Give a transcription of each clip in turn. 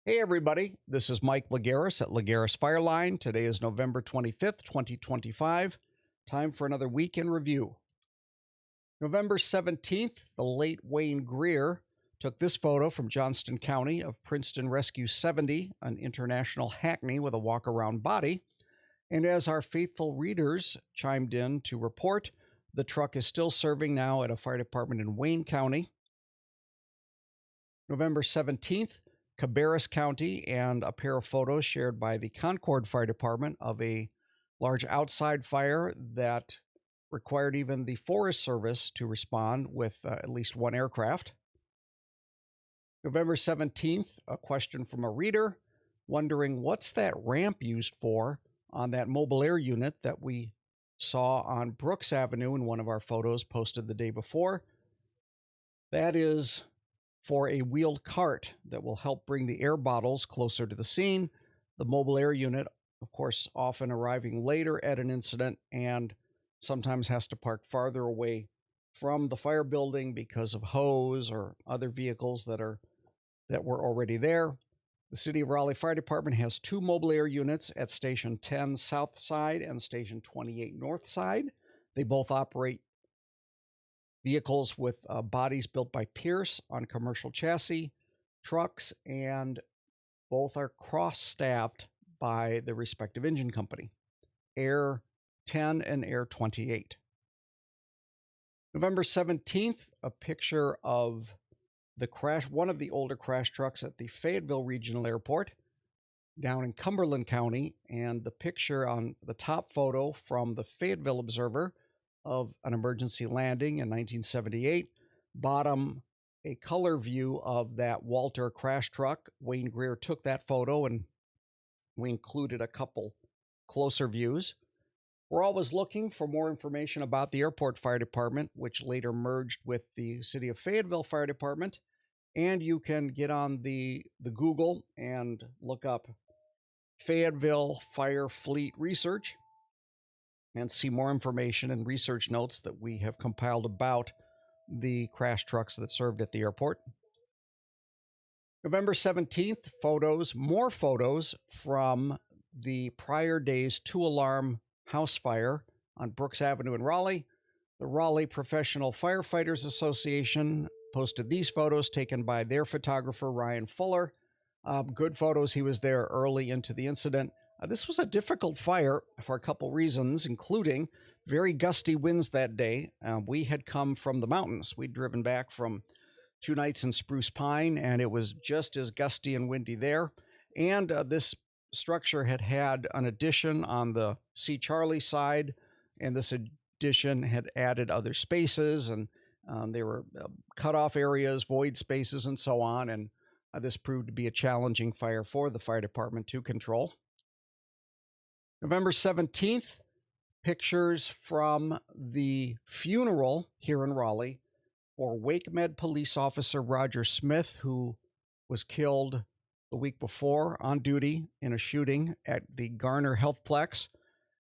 Hey everybody, this is Mike Legeros at Legeros Fireline. Today is November 25th, 2025. Time for another week in review. November 17th, the late Wayne Greer took this photo from Johnston County of Princeton Rescue 70, an international hackney with a walk-around body. And as our faithful readers chimed in to report, the truck is still serving now at a fire department in Wayne County. November 17th, Cabarrus County, and a pair of photos shared by the Concord Fire Department of a large outside fire that required even the Forest Service to respond with at least one aircraft. November 17th, a question from a reader wondering what's that ramp used for on that mobile air unit that we saw on Brooks Avenue in one of our photos posted the day before. That is for a wheeled cart that will help bring the air bottles closer to the scene. The mobile air unit, of course, often arriving later at an incident and sometimes has to park farther away from the fire building because of hose or other vehicles that were already there. The City of Raleigh Fire Department has two mobile air units at Station 10 South Side and Station 28 North Side. They both operate vehicles with bodies built by Pierce on commercial chassis trucks, and both are cross-staffed by the respective engine company, Air 10 and Air 28. November 17th, a picture of the crash, one of the older crash trucks at the Fayetteville Regional Airport down in Cumberland County, and the picture on the top photo from the Fayetteville Observer of an emergency landing in 1978. Bottom, a color view of that Walter crash truck. Wayne Greer took that photo, and we included a couple closer views. We're always looking for more information about the Airport Fire Department, which later merged with the City of Fayetteville Fire Department. And you can get on the Google and look up Fayetteville Fire Fleet Research and see more information and research notes that we have compiled about the crash trucks that served at the airport. November 17th, more photos from the prior day's two-alarm house fire on Brooks Avenue in Raleigh. The Raleigh Professional Firefighters Association posted these photos taken by their photographer, Ryan Fuller. Good photos. He was there early into the incident. This was a difficult fire for a couple reasons, including very gusty winds that day. We had come from the mountains. We'd driven back from 2 nights in Spruce Pine, and it was just as gusty and windy there. And this structure had an addition on the C. Charlie side, and this addition had added other spaces, and there were cutoff areas, void spaces, and so on. And this proved to be a challenging fire for the fire department to control. November 17th, pictures from the funeral here in Raleigh for WakeMed police officer Roger Smith, who was killed the week before on duty in a shooting at the Garner Healthplex.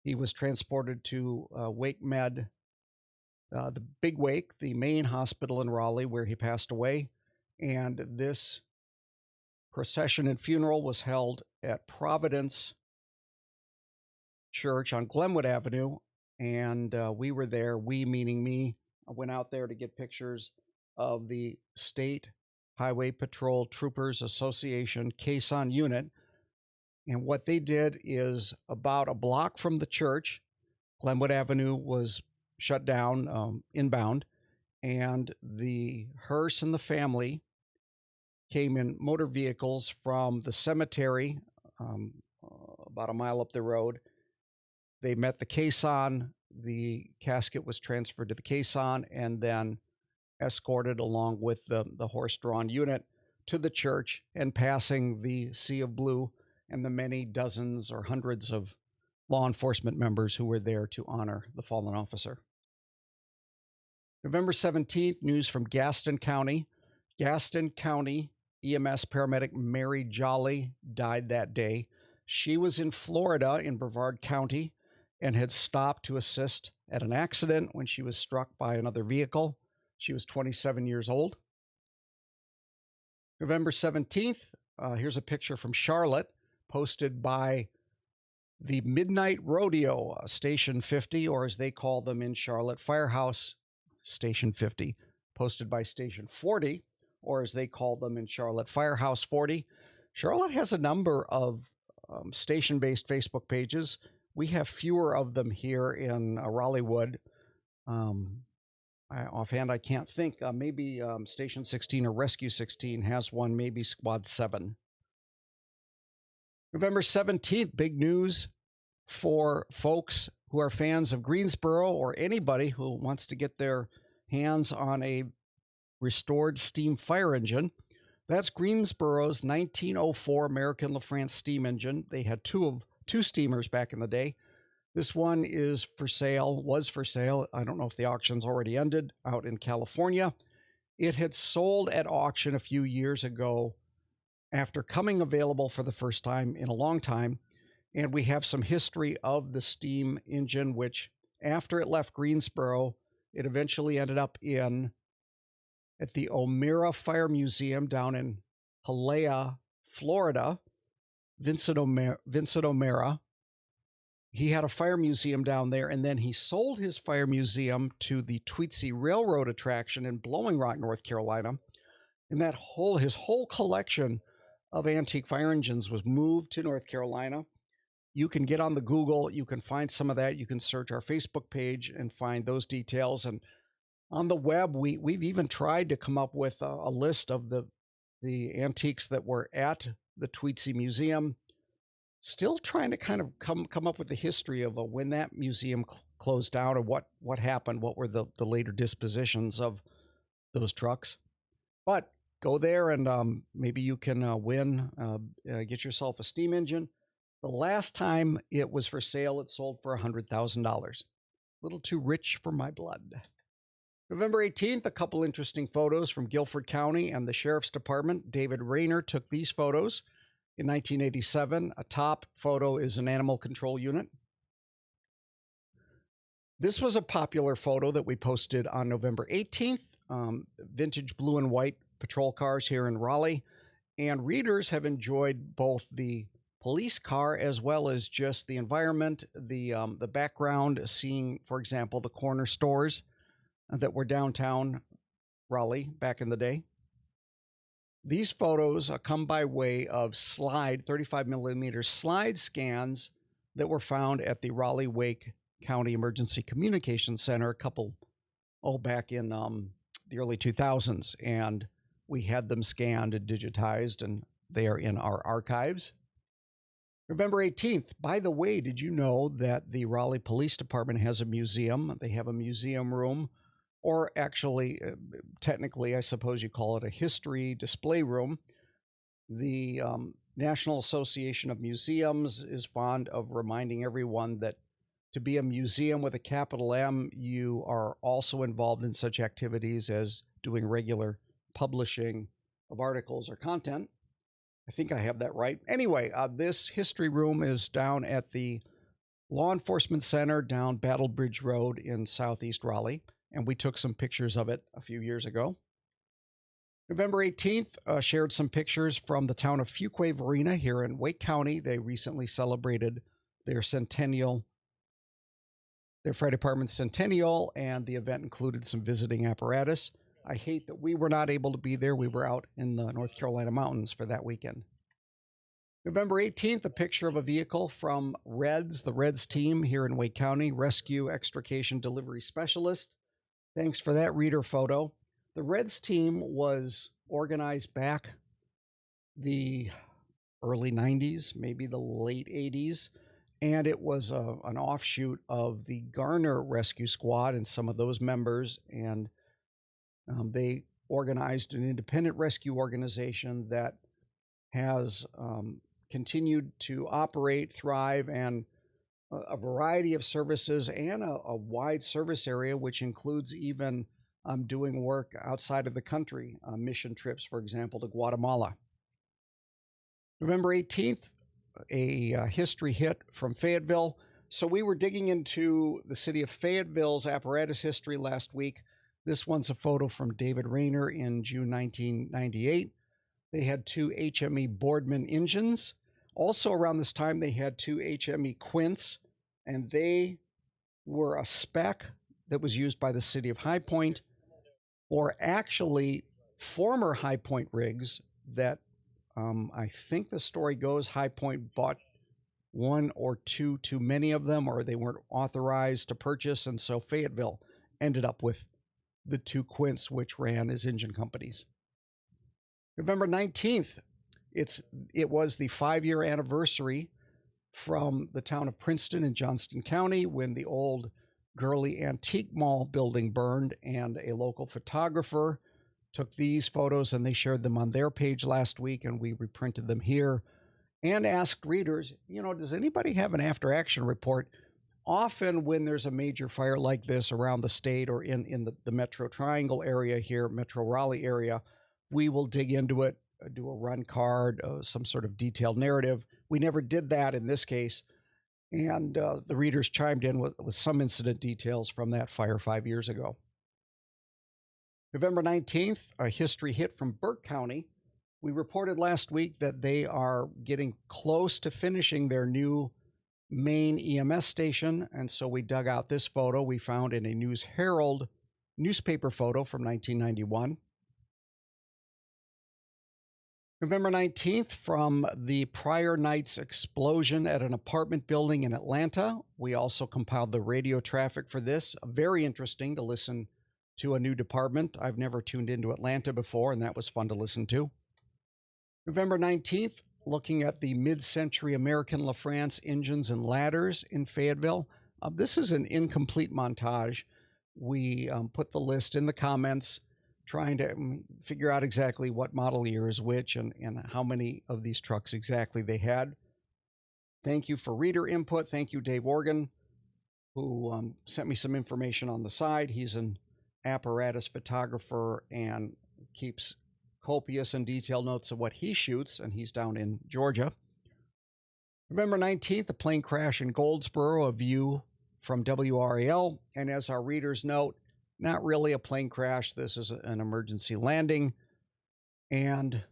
He was transported to WakeMed, the Big Wake, the main hospital in Raleigh, where he passed away. And this procession and funeral was held at Providence Church on Glenwood Avenue, and we were there. We, meaning me, went out there to get pictures of the State Highway Patrol Troopers Association caisson unit. And what they did is, about a block from the church, Glenwood Avenue was shut down inbound, and the hearse and the family came in motor vehicles from the cemetery about a mile up the road. They met the caisson, the casket was transferred to the caisson, and then escorted along with the horse-drawn unit to the church, and passing the sea of blue and the many dozens or hundreds of law enforcement members who were there to honor the fallen officer. November 17th, news from Gaston County. Gaston County EMS paramedic Mary Jolly died that day. She was in Florida in Brevard County and had stopped to assist at an accident when she was struck by another vehicle. She was 27 years old. November 17th, Here's a picture from Charlotte posted by the Midnight Rodeo, Station 50, or as they call them in Charlotte, Firehouse Station 50, posted by Station 40, or as they call them in Charlotte, Firehouse 40. Charlotte has a number of station-based Facebook pages. We have fewer of them here in Raleighwood. Offhand, I can't think. Maybe Station 16 or Rescue 16 has one, maybe Squad 7. November 17th, big news for folks who are fans of Greensboro or anybody who wants to get their hands on a restored steam fire engine. That's Greensboro's 1904 American LaFrance steam engine. They had two steamers back in the day. This one is for sale, was for sale. I don't know if the auction's already ended, out in California. It had sold at auction a few years ago after coming available for the first time in a long time. And we have some history of the steam engine, which after it left Greensboro, it eventually ended up at the O'Meara Fire Museum down in Hialeah, Florida. Vincent O'Meara. He had a fire museum down there, and then he sold his fire museum to the Tweetsie Railroad attraction in Blowing Rock, North Carolina. And his whole collection of antique fire engines was moved to North Carolina. You can get on the Google, you can find some of that. You can search our Facebook page and find those details. And on the web, we've even tried to come up with a list of the antiques that were at the Tweetsie Museum. Still trying to kind of come up with the history of when that museum closed down and what happened, what were the later dispositions of those trucks. But go there and maybe you can win, get yourself a steam engine. The last time it was for sale, it sold for $100,000. A little too rich for my blood. November 18th, a couple interesting photos from Guilford County and the Sheriff's Department. David Rayner took these photos in 1987. A top photo is an animal control unit. This was a popular photo that we posted on November 18th. Vintage blue and white patrol cars here in Raleigh. And readers have enjoyed both the police car as well as just the environment, the background, seeing, for example, the corner stores that were downtown Raleigh back in the day. These photos come by way of 35 millimeter slide scans that were found at the Raleigh-Wake County Emergency Communications Center back in the early 2000s. And we had them scanned and digitized, and they are in our archives. November 18th, by the way, did you know that the Raleigh Police Department has a museum? They have a museum room, or actually, technically, I suppose you call it a history display room. The National Association of Museums is fond of reminding everyone that to be a museum with a capital M, you are also involved in such activities as doing regular publishing of articles or content. I think I have that right. Anyway, this history room is down at the Law Enforcement Center down Battle Bridge Road in Southeast Raleigh, and we took some pictures of it a few years ago. November 18th, shared some pictures from the town of Fuquay Varina here in Wake County. They recently celebrated their fire department's centennial, and the event included some visiting apparatus. I hate that we were not able to be there. We were out in the North Carolina mountains for that weekend. November 18th, a picture of a vehicle from the Reds team here in Wake County, Rescue Extrication Delivery Specialist. Thanks for that reader photo. The Reds team was organized back the early 90s, maybe the late 80s, and it was an offshoot of the Garner Rescue Squad and some of those members, and they organized an independent rescue organization that has continued to operate, thrive, and a variety of services and a wide service area, which includes even doing work outside of the country, mission trips, for example, to Guatemala. November 18th, a history hit from Fayetteville. So we were digging into the city of Fayetteville's apparatus history last week. This one's a photo from David Rayner in June 1998. They had two HME Boardman engines. Also around this time, they had two HME Quints, and they were a spec that was used by the city of High Point, or actually former High Point rigs that I think the story goes High Point bought one or two too many of them, or they weren't authorized to purchase, and so Fayetteville ended up with the two Quints, which ran as engine companies. November 19th, it was the 5-year anniversary from the town of Princeton in Johnston County when the old Gurley Antique Mall building burned, and a local photographer took these photos and they shared them on their page last week, and we reprinted them here and asked readers, does anybody have an after action report? Often when there's a major fire like this around the state or in the Metro Triangle area here, Metro Raleigh area, we will dig into it, do a run card, some sort of detailed narrative. We never did that in this case. And the readers chimed in with some incident details from that fire 5 years ago. November 19th, a history hit from Burke County. We reported last week that they are getting close to finishing their new main EMS station, and so we dug out this photo we found in a News Herald newspaper photo from 1991. November 19th, from the prior night's explosion at an apartment building in Atlanta. We also compiled the radio traffic for this. Very interesting to listen to a new department. I've never tuned into Atlanta before, and that was fun to listen to. November 19th, looking at the mid-century American LaFrance engines and ladders in Fayetteville. This is an incomplete montage. We put the list in the comments, trying to figure out exactly what model year is which and how many of these trucks exactly they had. Thank you for reader input. Thank you, Dave Organ, who sent me some information on the side. He's an apparatus photographer and keeps copious and detailed notes of what he shoots, and he's down in Georgia. November 19th, a plane crash in Goldsboro, a view from WRAL, and as our readers note, not really a plane crash. This is an emergency landing, and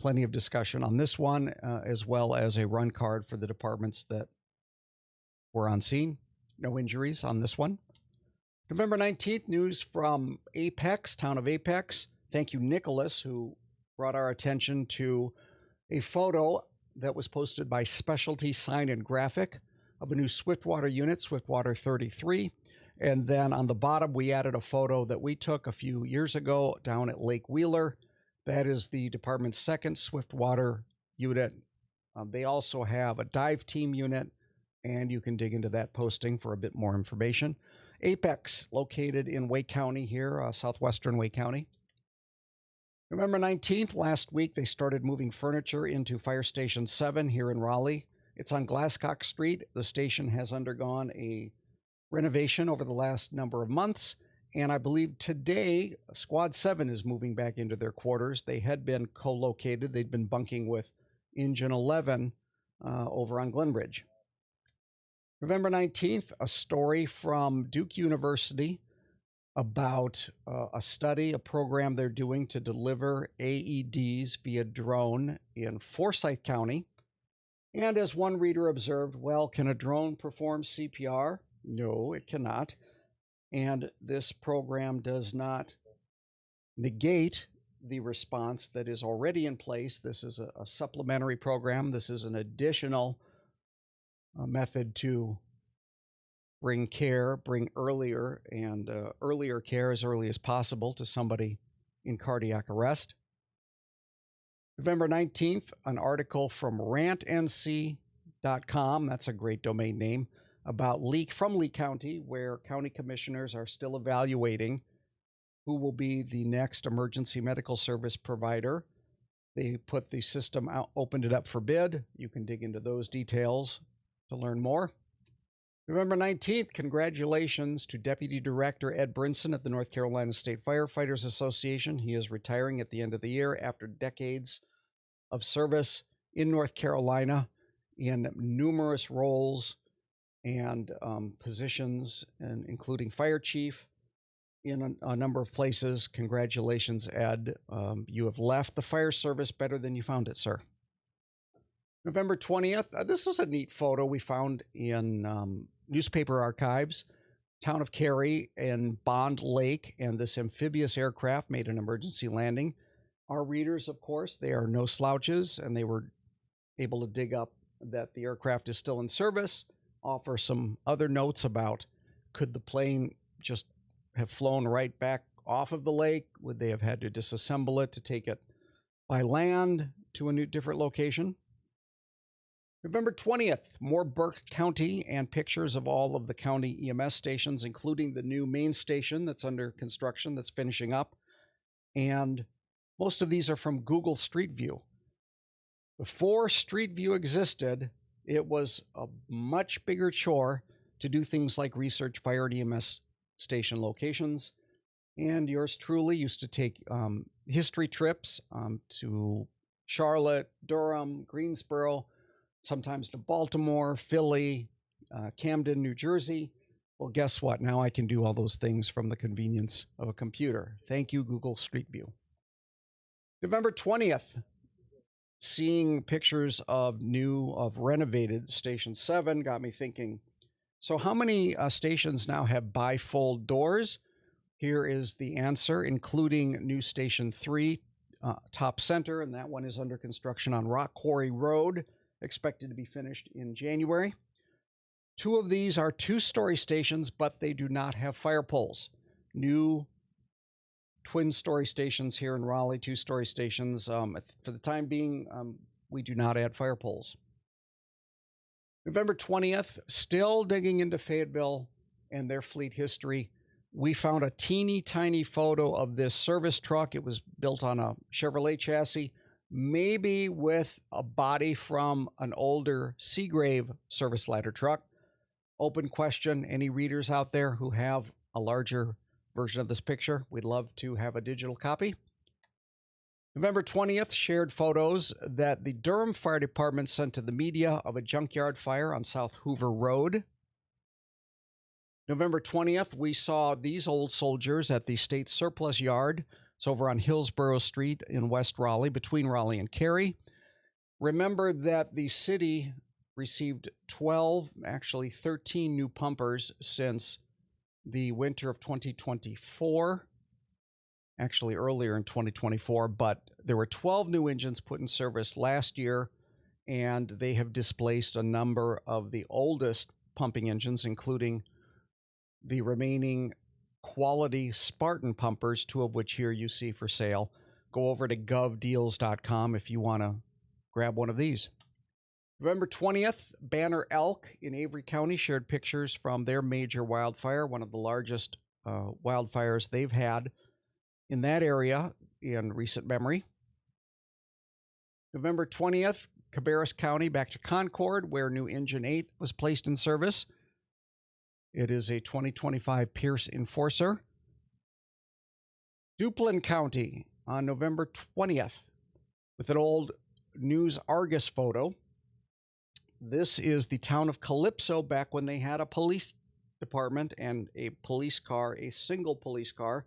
plenty of discussion on this one, as well as a run card for the departments that were on scene. No injuries on this one. November 19th, news from Apex, town of Apex. Thank you, Nicholas, who brought our attention to a photo that was posted by Specialty Sign and Graphic of a new Swiftwater unit, Swiftwater 33. And then on the bottom, we added a photo that we took a few years ago down at Lake Wheeler. That is the department's second Swiftwater unit. They also have a dive team unit, and you can dig into that posting for a bit more information. Apex, located in Wake County here, southwestern Wake County. November 19th, last week, they started moving furniture into Fire Station 7 here in Raleigh. It's on Glasscock Street. The station has undergone a renovation over the last number of months, and I believe today Squad 7 is moving back into their quarters. They had been co-located. They'd been bunking with Engine 11 over on Glenbridge. November 19th, a story from Duke University about a study, a program they're doing to deliver AEDs via drone in Forsyth County. And as one reader observed, well, can a drone perform CPR? No, it cannot. And this program does not negate the response that is already in place. This is a supplementary program. This is an additional method to bring earlier care as early as possible to somebody in cardiac arrest. November 19th, an article from rantnc.com, that's a great domain name, about Lee County, where county commissioners are still evaluating who will be the next emergency medical service provider. They put the system out, opened it up for bid. You can dig into those details to learn more. November 19th, congratulations to Deputy Director Ed Brinson at the North Carolina State Firefighters Association. He is retiring at the end of the year after decades of service in North Carolina in numerous roles and positions, and including fire chief, in a number of places. Congratulations, Ed. You have left the fire service better than you found it, sir. November 20th. This was a neat photo we found in newspaper archives. Town of Cary and Bond Lake, and this amphibious aircraft made an emergency landing. Our readers, of course, they are no slouches, and they were able to dig up that the aircraft is still in service, offer some other notes about could the plane just have flown right back off of the lake? Would they have had to disassemble it to take it by land to a new different location? November 20th, more Burke County and pictures of all of the county EMS stations, including the new main station that's under construction that's finishing up. And most of these are from Google Street View. Before Street View existed, it was a much bigger chore to do things like research fire and EMS station locations. And yours truly used to take history trips to Charlotte, Durham, Greensboro, sometimes to Baltimore, Philly, Camden, New Jersey. Well, guess what? Now I can do all those things from the convenience of a computer. Thank you, Google Street View. November 20th, seeing pictures of renovated Station 7 got me thinking, so how many stations now have bifold doors? Here is the answer, including new Station 3, top center, and that one is under construction on Rock Quarry Road, expected to be finished in January. 2 of these are 2-story stations, but they do not have fire poles. New twin-story stations here in Raleigh, 2-story stations. For the time being, we do not add fire poles. November 20th, still digging into Fayetteville and their fleet history. We found a teeny tiny photo of this service truck. It was built on a Chevrolet chassis, maybe with a body from an older Seagrave service ladder truck. Open question. Any readers out there who have a larger version of this picture? We'd love to have a digital copy. November 20th, shared photos that the Durham Fire Department sent to the media of a junkyard fire on South Hoover Road. November 20th, we saw these old soldiers at the State Surplus Yard. It's over on Hillsborough Street in West Raleigh, between Raleigh and Cary. Remember that the city received 12, actually 13 new pumpers since the winter of 2024. Actually earlier in 2024, but there were 12 new engines put in service last year, and they have displaced a number of the oldest pumping engines, including the remaining quality Spartan pumpers, 2 of which here you see for sale. Go over to govdeals.com if you want to grab one of these. November 20th, Banner Elk in Avery County shared pictures from their major wildfire, one of the largest wildfires they've had in that area in recent memory. November 20th, Cabarrus County back to Concord, where new Engine 8 was placed in service. It is a 2025 Pierce Enforcer. Duplin County on November 20th with an old News Argus photo. This is the town of Calypso back when they had a police department and a police car, a single police car.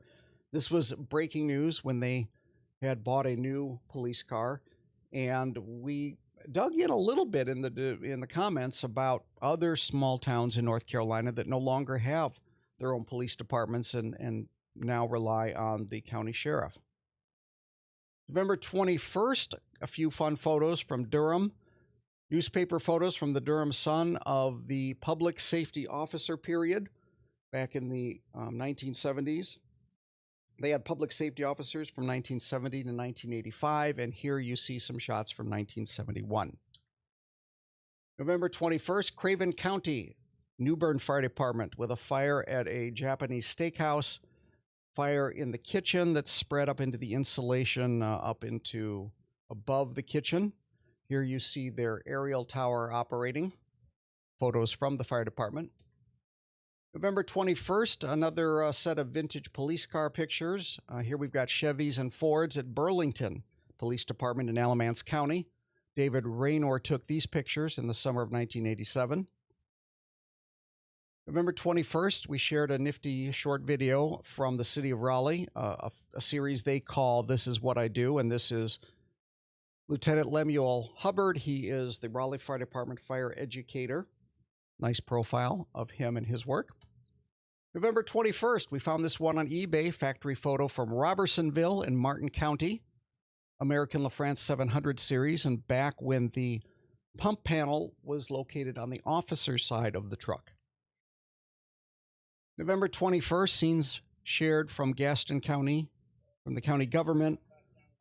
This was breaking news when they had bought a new police car, and we dug in a little bit in the comments about other small towns in North Carolina that no longer have their own police departments and now rely on the county sheriff. November 21st, a few fun photos from Durham. Newspaper photos from the Durham Sun of the public safety officer period back in the 1970s. They had public safety officers from 1970 to 1985, and here you see some shots from 1971. November 21st, Craven County, New Bern Fire Department with a fire at a Japanese steakhouse, fire in the kitchen that spread up into the insulation up into above the kitchen. Here you see their aerial tower operating. Photos from the fire department. November 21st, another set of vintage police car pictures. Here we've got Chevys and Fords at Burlington Police Department in Alamance County. David Raynor took these pictures in the summer of 1987. November 21st, we shared a nifty short video from the city of Raleigh, a series they call This Is What I Do, and this is Lieutenant Lemuel Hubbard. He is the Raleigh Fire Department fire educator. Nice profile of him and his work. November 21st, we found this one on eBay, factory photo from Robertsonville in Martin County, American LaFrance 700 series, and back when the pump panel was located on the officer's side of the truck. November 21st, scenes shared from Gaston County, from the county government,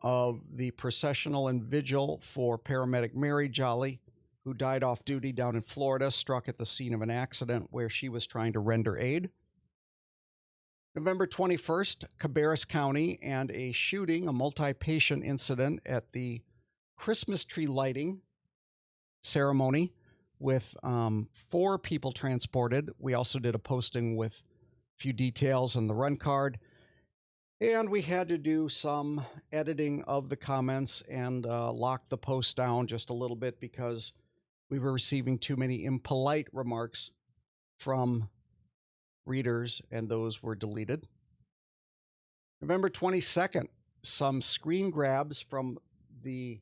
of the processional and vigil for paramedic Mary Jolly, who died off duty down in Florida, struck at the scene of an accident where she was trying to render aid. November 21st, Cabarrus County, and a shooting, a multi-patient incident at the Christmas tree lighting ceremony with 4 people transported. We also did a posting with a few details on the run card. And we had to do some editing of the comments and lock the post down just a little bit because we were receiving too many impolite remarks from readers, and those were deleted. November 22nd, some screen grabs from the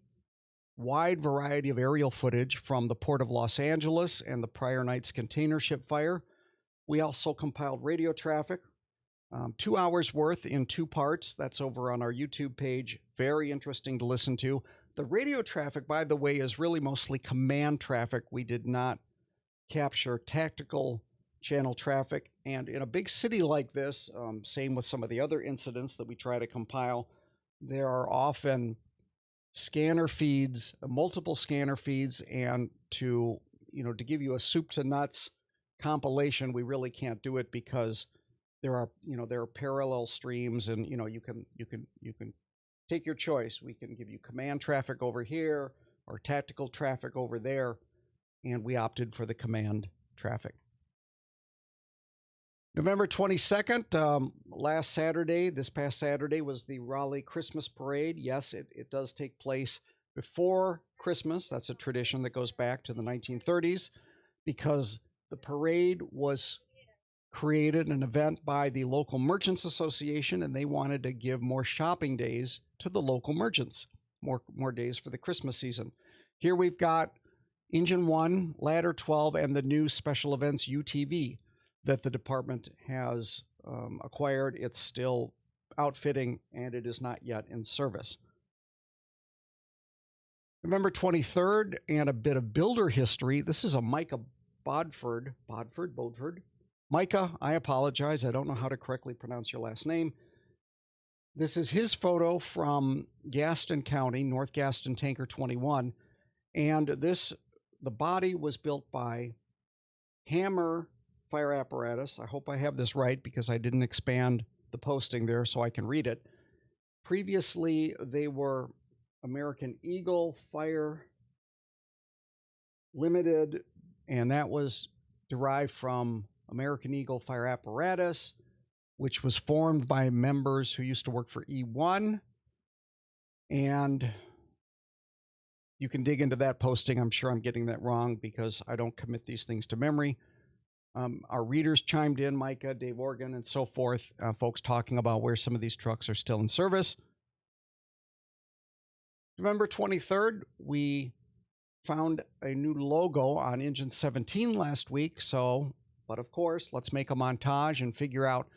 wide variety of aerial footage from the Port of Los Angeles and the prior night's container ship fire. We also compiled radio traffic, 2 hours worth in 2 parts. That's over on our YouTube page. Very interesting to listen to. The radio traffic, by the way, is really mostly command traffic. We did not capture tactical channel traffic. And in a big city like this, same with some of the other incidents that we try to compile, there are often scanner feeds, multiple scanner feeds, and to give you a soup to nuts compilation, we really can't do it because there are parallel streams, and you can take your choice. We can give you command traffic over here or tactical traffic over there, and we opted for the command traffic. November 22nd, this past Saturday, was the Raleigh Christmas Parade. Yes, it does take place before Christmas. That's a tradition that goes back to the 1930s because the parade was created, an event by the local merchants association, and they wanted to give more shopping days to the local merchants, more days for the Christmas season. Here we've got Engine 1, Ladder 12, and the new Special Events UTV that the department has acquired. It's still outfitting, and it is not yet in service. November 23rd, and a bit of builder history. This is a Micah Bodford. Micah, I apologize. I don't know how to correctly pronounce your last name. This is his photo from Gaston County, North Gaston Tanker 21. And the body was built by Hammer Fire Apparatus. I hope I have this right because I didn't expand the posting there so I can read it. Previously, they were American Eagle Fire Limited, and that was derived from American Eagle Fire Apparatus, which was formed by members who used to work for E1. And you can dig into that posting. I'm sure I'm getting that wrong because I don't commit these things to memory. Our readers chimed in, Micah, Dave Organ, and so forth, folks talking about where some of these trucks are still in service. November 23rd, we found a new logo on Engine 17 last week. But of course, let's make a montage and figure out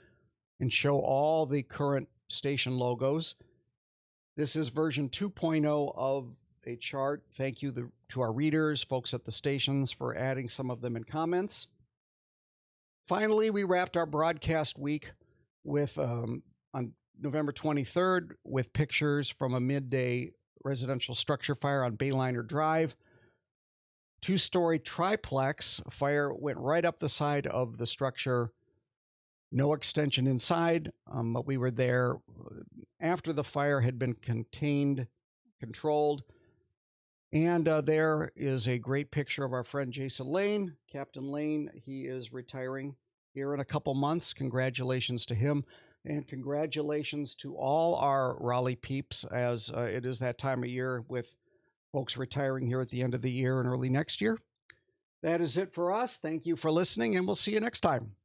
and show all the current station logos. This is version 2.0 of a chart. Thank you to our readers, folks at the stations, for adding some of them in comments. Finally, we wrapped our broadcast week with on November 23rd with pictures from a midday residential structure fire on Bayliner Drive. 2-story triplex fire went right up the side of the structure. No extension inside, but we were there after the fire had been controlled. And there is a great picture of our friend Jason Lane, Captain Lane. He is retiring here in a couple months. Congratulations to him, and congratulations to all our Raleigh peeps, as it is that time of year with folks retiring here at the end of the year and early next year. That is it for us. Thank you for listening, and we'll see you next time.